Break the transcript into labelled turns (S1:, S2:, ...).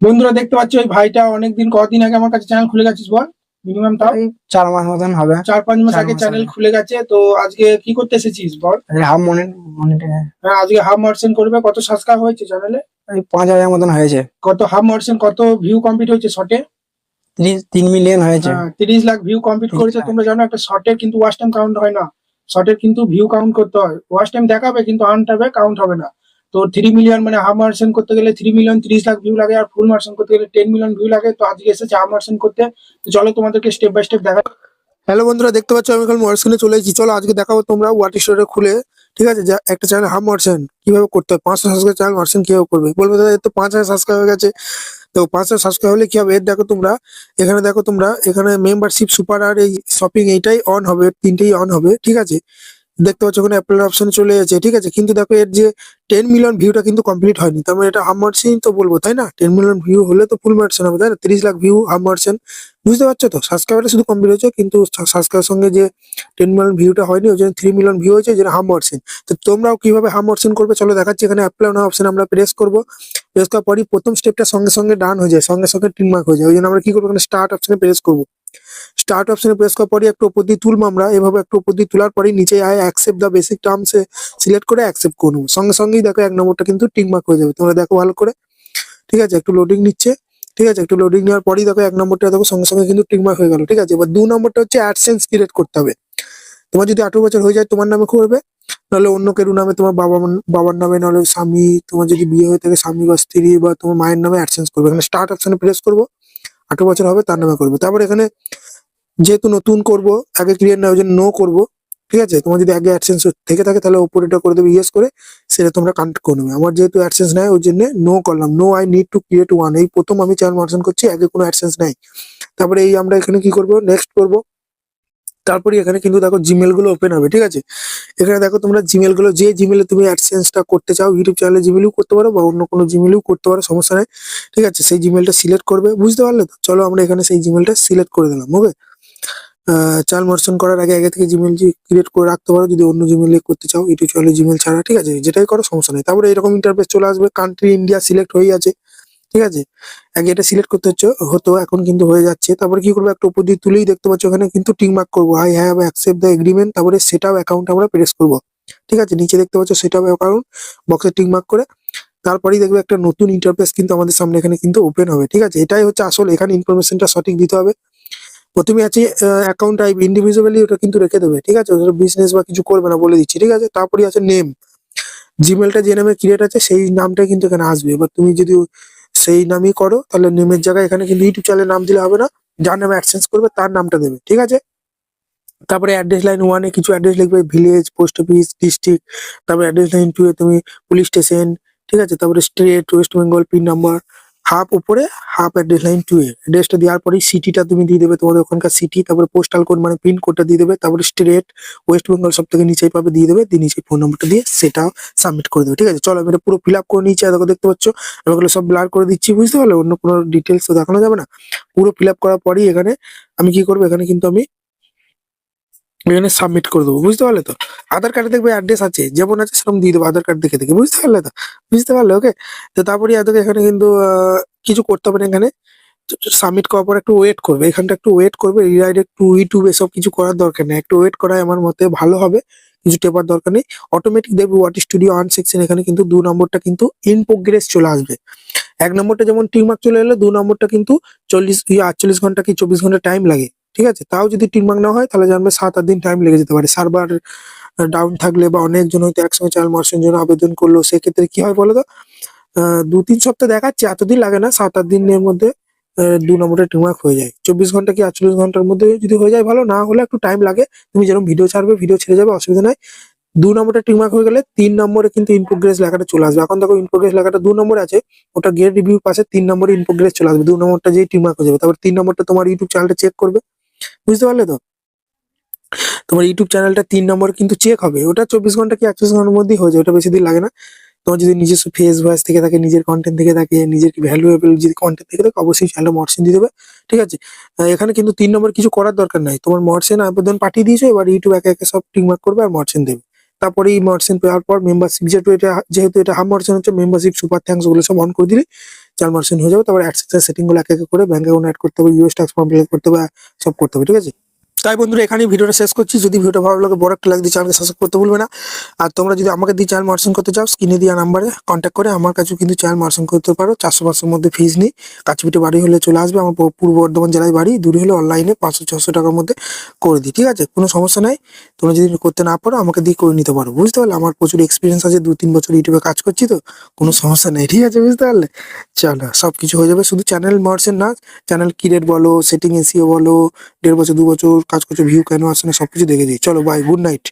S1: বন্ধুরা দেখতে পাচ্ছ ওই ভাইটা অনেকদিন কদিন আগে আমার কাছে চ্যানেল খুলে গেছিস বল। মিনিমাম তাও
S2: ওই 4 মাস মতন হবে।
S1: 4-5 মাস
S2: 4
S1: আগে
S2: মাস
S1: চ্যানেল
S2: আগে।
S1: খুলে গেছে। তো আজকে কি করতে এসেছিস বল।
S2: হাফ মনিটে।
S1: হ্যাঁ, আজকে হাফ মার্সেন করবে। কত সাবস্ক্রাইব হয়েছে চ্যানেলে?
S2: ওই 5,000 মতন হয়েছে।
S1: কত হাফ মার্সেন, কত ভিউ কমপ্লিট হয়েছে শর্টে?
S2: 3 মিলিয়ন হয়েছে।
S1: হ্যাঁ, 30 লাখ ভিউ কমপ্লিট
S2: 30
S1: করেছে।
S2: লাখ।
S1: তোমরা জানো একটা শর্টের কিন্তু ওয়াচ টাইম কাউন্ট হয় না। শর্টের কিন্তু ভিউ কাউন্ট করতে হয়। ওয়াচ টাইম দেখাবে কিন্তু আর্ন হবে, কাউন্ট হবে না। তো 3 মিলিয়ন মানে হাফ মার্সেন করতে গেলে 3 মিলিয়ন 30 লাখ ভিউ লাগে, আর ফুল মার্সেন করতে গেলে 10 মিলিয়ন ভিউ লাগে। তো আজকে এসেছে হাফ মার্সেন করতে। তো চলো তোমাদেরকে স্টেপ বাই স্টেপ দেখা। হ্যালো বন্ধুরা, দেখতে পাচ্ছ আমি এখন মর্সেনে চলে এসেছি। চলো আজকে দেখাবো তোমরা ওয়াট স্টোরে খুলে, ঠিক আছে, যা একটা চ্যানেল হাফ মার্সেন কিভাবে করতে হয়। 500 সাবস্ক্রাইব চ্যানেল মার্সেন কিভাবে করবে বলবে, দাদা এর তো 5,000 সাবস্ক্রাইব হয়ে গেছে। তো 500 সাবস্ক্রাইব হলে কি হবে, এর দেখো তোমরা এখানে, দেখো তোমরা এখানে মেম্বারশিপ, সুপার আর এই শপিং, এইটাই অন হবে, তিনটেই অন হবে, ঠিক আছে। দেখতে পাচ্ছ ওখানে অ্যাপেল অপশন চলে এসেছে, ঠিক আছে। কিন্তু দেখো এর যে 10 মিলিয়ন ভিউটা কিন্তু কমপ্লিট হয়নি। তার মানে এটা হাফ মার্সেন তো বলবো, তাই না? 10 মিলিয়ন ভিউ হলে তো ফুল মার্সেন হবে, তাই না? 30 লাখ ভিউ হাফ মার্সেন। বুঝতে পারছো তো? সাবস্ক্রাইবারটা শুধু কমপ্লিট হয়েছে, কিন্তু সাবস্ক্রাইবের সঙ্গে যে 10 মিলিয়ন ভিউটা হয়নি, ওই জন্য 3 মিলিয়ন ভিউ হয়েছে, যেটা হাফ মার্সেন। তো তোমরাও কিভাবে হাফ মার্সেন করবে চলো দেখাচ্ছি। এখানে অ্যাপ্লাই নাও অপশন আমরা প্রেস করবো। প্রেস করার পরই প্রথম স্টেপটা সঙ্গে সঙ্গে ডান হয়ে যায়, সঙ্গে সঙ্গে টিক মার্ক হয়ে যায়। ওই জন্য আমরা কি করবো, এখানে স্টার্ট অপশনে প্রেস করবো। স্টার্ট অপশনে প্রেস করার পরে একটু উপর দিয়ে তুলবো আমরা, এভাবে একটু উপর দিয়ে তোলার পরে নিচে আয় accept the basic terms select করে অ্যাকসেপ্ট করবো। সঙ্গে সঙ্গেই দেখো 1 নম্বরটা কিন্তু টিক মার্ক হয়ে যাবে। তোমরা দেখো ভালো করে, ঠিক আছে। একটু লোডিং নিচ্ছে, ঠিক আছে। একটু লোডিং নেওয়ার পরেই দেখো 1 নম্বরটা দেখো সঙ্গে সঙ্গে কিন্তু টিক মার্ক হয়ে গেল, ঠিক আছে। এবার 2 নম্বরটা হচ্ছে অ্যাডসেন্স ক্রিয়েট করতে হবে। তোমার যদি 18 বছর হয়ে যায় তোমার নামে করবে, নাহলে অন্য কেউ নামে, তোমার বাবার নামে, নাহলে স্বামী, তোমার যদি বিয়ে হয়ে থাকে স্বামী বা স্ত্রী বা তোমার মায়ের নামে অ্যাডসেন্স করবে। এখানে স্টার্ট অপশনে প্রেস করবো, 18 বছর হবে তার নামে করবে। তারপর এখানে যেহেতু নতুন করব, আগে ক্রিয়েট না, ওই জন্য নো করবো, ঠিক আছে। তোমার যদি আগে অ্যাডসেন্স থেকে থাকে তাহলে উপরে এটা করে দেবে ইয়েস করে, সেটা তোমরা কানেক্ট করে নেবে। আমার যেহেতু অ্যাডসেন্স নাই ওই জন্য নো করলাম। No I need to create one, এই প্রথম আমি চ্যানেল মার্চেন্ট করছি, আগে কোনো অ্যাডসেন্স নাই। তারপরে এই আমরা এখানে কি করব, নেক্সট করব। তারপরে এখানে কিন্তু দেখো জিমেল গুলো ওপেন হবে, ঠিক আছে। এখানে দেখো তোমরা জিমেল গুলো, যে জিমেলে তুমি অ্যাডসেন্সটা করতে চাও, ইউটিউব চ্যানেলে জিমেলেও করতে পারো বা অন্য কোনো জিমেলেও করতে পারো, সমস্যা নাই, ঠিক আছে। সেই জিমেলটা সিলেক্ট করবে, বুঝতে পারলে তো? চলো আমরা এখানে সেই জিমেলটা সিলেক্ট করে দিলাম, ওকে। চাল মার্চেন্ট করার আগে আগে থেকে জিমেল ক্রিয়েট করে রাখতে পারো, যদি অন্য জিমেলে করতে চাও, ইউটিউব চ্যানেলে জিমেল ছাড়া, ঠিক আছে। যেটাই করো সমস্যা নেই। তারপরে এরকম ইন্টারফেস চলে আসবে, কান্ট্রি ইন্ডিয়া সিলেক্ট হয়ে আছে, ঠিক আছে। আগে এটা সিলেক্ট করতে হতো, এখন কিন্তু হয়ে যাচ্ছে। তারপরে কি করবো, একটা উপর দিয়ে তুলেই দেখতে পাচ্ছ এখানে কিন্তু টিক মার্ক করবো, I have accept the agreement. তারপরে সেটাও অ্যাকাউন্ট আমরা প্রেস করবো, ঠিক আছে। নিচে দেখতে পাচ্ছ সেটাও অ্যাকাউন্ট, বক্সে টিক মার্ক করে তারপরেই দেখবে একটা নতুন ইন্টারফেস কিন্তু আমাদের সামনে এখানে কিন্তু ওপেন হবে, ঠিক আছে। এটাই হচ্ছে আসলে, এখানে ইনফরমেশনটা সঠিক দিতে হবে। প্রথমে আছে অ্যাকাউন্ট টাইপ, ইন্ডিভিজুয়ালি ওটা কিন্তু রেখে দেবে, ঠিক আছে। ওটা বিজনেস বা কিছু করবে না বলে দিচ্ছি, ঠিক আছে। তারপরে আছে নেম, জিমেলটা যে নামে ক্রিয়েট আছে সেই নামটাই কিন্তু এখানে আসবে। এবার তুমি যদি সেই নামই করো তাহলে নেমের জায়গায় এখানে কিন্তু ইউটিউব চ্যানেলের নাম দিলে হবে না, যার নামে অ্যাডসেন্স করবে তার নামটা দেবে, ঠিক আছে। তারপরে অ্যাড্রেস লাইন 1-এ কিছু অ্যাড্রেস লিখবে, ভিলেজ, পোস্ট অফিস, ডিস্ট্রিক্ট। তারপরে অ্যাড্রেস লাইন 2-এ তুমি পুলিশ স্টেশন, ঠিক আছে। তারপরে state West Bengal, pin number half উপরে, হাফ অ্যাড্রেস লাইন 2-এ। অ্যাড্রেসটা দেওয়ার পরেই সিটিটা তুমি দিয়ে দেবে, তোমাদের ওখানকার সিটি। তারপরে পোস্টাল কোড মানে পিন কোডটা দিয়ে দেবে। তারপরে স্টেট ওয়েস্ট বেঙ্গল সব থেকে নিচেই পাবে, দিয়ে দেবে, দিয়ে নিচে ফোন নাম্বারটা দিয়ে সেটাও সাবমিট করে দেবে, ঠিক আছে। চলো আমি এটা পুরো ফিল আপ করে নিচ্ছি, দেখো দেখতে পাচ্ছ আমি ওগুলো সব ব্লার করে দিচ্ছি, বুঝতে পারলে? অন্য কোনো ডিটেলস তো দেখানো যাবে না। পুরো ফিল আপ করার পরেই এখানে আমি কি করবো, এখানে কিন্তু আমি এখানে সাবমিট করে দেবো, বুঝতে পারলে তো? আধার কার্ডে দেখবে অ্যাড্রেস আছে, যেমন আছে সেরকম দিয়ে দেবো, আধার কার্ড দেখে দেখে, বুঝতে পারলে তো? বুঝতে পারলে, ওকে। তো তারপরে এদেরকে এখানে কিন্তু কিছু করতে হবে না। এখানে সাবমিট করার পর একটু ওয়েট করবে, এখানটা একটু ওয়েট করবে। রিডাইরেক্ট টু ইউটিউব এসব কিছু করার দরকার নেই, একটু ওয়েট করাই আমার মতে ভালো হবে। কিছু টেপার দরকার নেই, অটোমেটিক দেখবে ওয়াট স্টুডিও আর্ন সেকশন এখানে কিন্তু 2 নম্বরটা কিন্তু ইন প্রোগ্রেস চলে আসবে। 1 নম্বরটা যেমন টিকমার্ক চলে এলো, 2 নম্বরটা কিন্তু 48 ঘন্টা কি 24 ঘন্টা টাইম লাগে, ঠিক আছে। তাও যদি টিকমার্ক না হয় তাহলে জানবে 7-8 দিন টাইম লেগে যেতে পারে। সার্ভার ডাউন থাকলে বা অনেকজন হয়তো একসঙ্গে চ্যানেল মার্চেন্টের জন্য আবেদন করলো, সেক্ষেত্রে কি হয় বলো তো? 2-3 সপ্তাহ দেখাচ্ছে, এতদিন লাগে না, 7-8 দিনের মধ্যে 2 নম্বরটা টিকমার্ক হয়ে যায়। 24 ঘন্টা কি 48 ঘন্টার মধ্যে যদি হয়ে যায় ভালো, না হলে একটু টাইম লাগে। তুমি যেরকম ভিডিও ছাড়বে, ভিডিও ছেড়ে যাবে, অসুবিধা নাই। 2 নম্বরটা টিকমার্ক হয়ে গেলে 3 নম্বরে কিন্তু ইন প্রোগ্রেস লেখাটা চলে আসবে। এখন দেখো ইন প্রোগ্রেস লেখাটা 2 নম্বরে আছে, ওটা গেট রিভিউ পাশে 3 নম্বরে ইন প্রোগ্রেস চলে আসবে। 2 নম্বরটা যেই টিকমার্ক হয়ে যাবে, তারপর 3 নম্বরটা তোমার ইউটিউব চ্যানেলটা চেক করবে, বুঝতে পারলে তো? তোমার ইউটিউব চ্যানেলটা 3 নম্বর কিন্তু চেক হবে, ওটা 24 ঘন্টা কি 48 ঘন্টার মধ্যেই হয়ে যায়, ওটা বেশি দিন লাগে না। তোমার যদি নিজস্ব ফেস ভয়েস থেকে থাকে, নিজের কন্টেন্ট থেকে থাকে, নিজের ভ্যালুয়েবল যদি কন্টেন্ট থেকে থাকে, অবশ্যই চ্যানেলে মর্সেন দিয়ে দেবে, ঠিক আছে। এখানে কিন্তু 3 নম্বর কিছু করার দরকার নাই, তোমার মর্সেন আবেদন পাঠিয়ে দিয়েছো, এবার ইউটিউব একে একে সব টিকমার্ক করবে আর মর্সেন দেবে। তারপরে এই মর্সেন পাওয়ার পর মেম্বারশিপ, যেহেতু এটা হাফ মর্সেন হচ্ছে, মেম্বারশিপ, সুপার থ্যাঙ্কস ওগুলো সব অন করে দিলে
S3: চ্যানেল মনিটাইজেশন হয়ে যাবে, তারপর অ্যাডসেন্সের সেটিং গুলো এক এক করে ব্যাংক অ্যাকাউন্ট অ্যাড করতে হবে, ইউএস ট্যাক্স ফর্ম ফিল করতে হবে, সব করতে হবে, ঠিক আছে। তাই বন্ধুরা এখানেই ভিডিওটা শেষ করছি। যদি ভিডিওটা ভালো লাগে বড় একটা লাইক দিয়ে চ্যানেলকে সাবস্ক্রাইব করতে ভুলবে না। আর তোমরা যদি আমাকে দিয়ে চ্যানেল মনিটাইজেশন করতে চাও, স্ক্রিনে দেওয়া নাম্বারে কন্ট্যাক্ট করে আমার কাছেও কিন্তু চ্যানেল মনিটাইজেশন করতে পারো। 400-500 মধ্যে ফিজ নেই। কাছেপিঠে বাড়ি হলে চলে আসবে, আমার পূর্ব বর্ধমান জেলায় বাড়ি, দূরে হলে অনলাইনে 500-600 টাকার মধ্যে করে দিই, ঠিক আছে, কোনো সমস্যা নাই। তোমরা যদি করতে না পারো আমাকে দিয়ে করে নিতে পারো, বুঝতে পারলে। আমার প্রচুর এক্সপিরিয়েন্স আছে, 2-3 বছর ইউটিউবে কাজ করছি, তো কোনো সমস্যা নেই, ঠিক আছে, বুঝতে পারলে। চলো সবকিছু হয়ে যাবে, শুধু চ্যানেল মনিটাইজেশন না, চ্যানেল ক্রিয়েট বলো, সেটিং এসিও বলো, 1.5 বছর 2 বছর কাজ করছো, ভিউ কেন আসছে না, সবকিছু দেখে দিই। চলো বাই, গুড নাইট।